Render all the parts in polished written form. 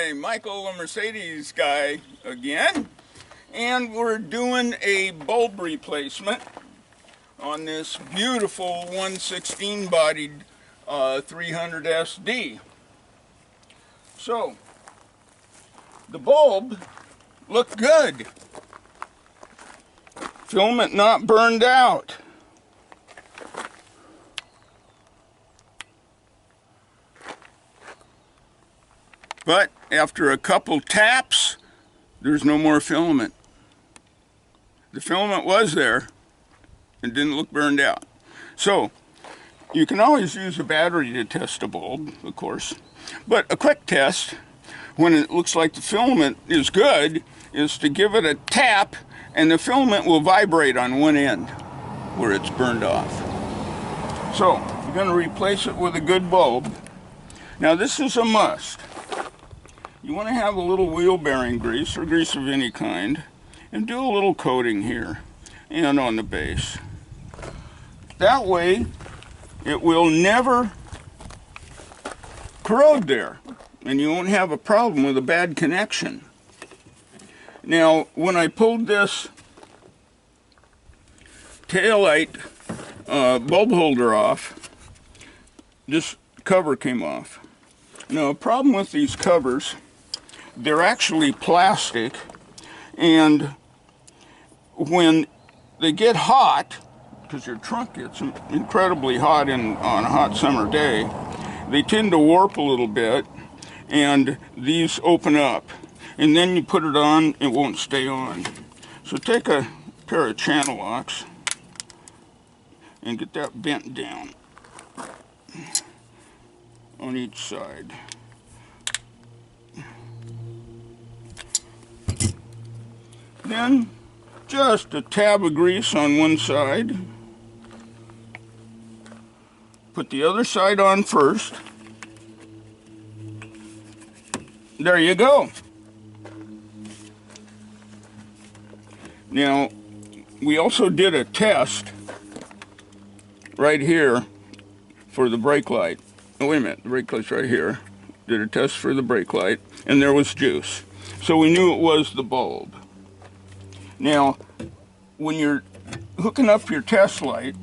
Hi, Michael, the Mercedes guy again, and we're doing a bulb replacement on this beautiful 116 bodied 300 SD. So the bulb looked good, filament not burned out. But after a couple taps, there's no more filament. The filament was there and didn't look burned out. So you can always use a battery to test a bulb, of course. But a quick test, when it looks like the filament is good, is to give it a tap and the filament will vibrate on one end where it's burned off. So you're going to replace it with a good bulb. Now this is a must. You want to have a little wheel bearing grease, or grease of any kind, and do a little coating here and on the base. That way it will never corrode there, and you won't have a problem with a bad connection. Now, when I pulled this taillight bulb holder off, this cover came off. Now, a problem with these covers, they're actually plastic, and when they get hot, because your trunk gets incredibly hot on a hot summer day, they tend to warp a little bit, and these open up. And then you put it on, it won't stay on. So take a pair of channel locks and get that bent down on each side. Then just a tab of grease on one side. Put the other side on first. There you go. Now, we also did a test right here for the brake light. Oh, wait a minute, the brake light's right here. Did a test for the brake light, and there was juice. So we knew it was the bulb. Now, when you're hooking up your test light,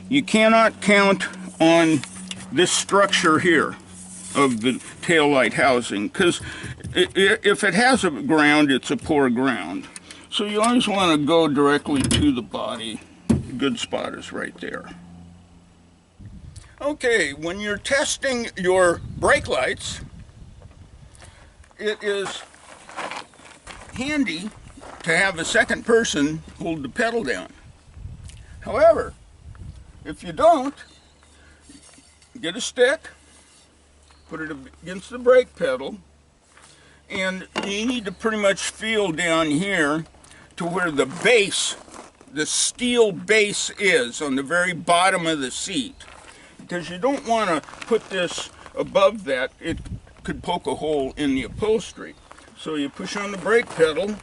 you cannot count on this structure here of the tail light housing, because if it has a ground, it's a poor ground. So you always want to go directly to the body. The good spot is right there. Okay, when you're testing your brake lights, it is handy to have a second person hold the pedal down. However, if you don't, get a stick, put it against the brake pedal, and you need to pretty much feel down here to where the base, the steel base is on the very bottom of the seat. Because you don't want to put this above that, it could poke a hole in the upholstery. So you push on the brake pedal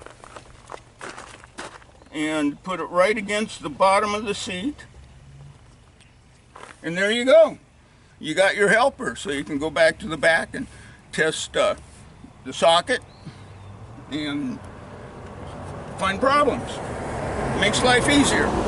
and put it right against the bottom of the seat, and there you go. You got your helper, so you can go back to the back and test the socket and find problems. Makes life easier.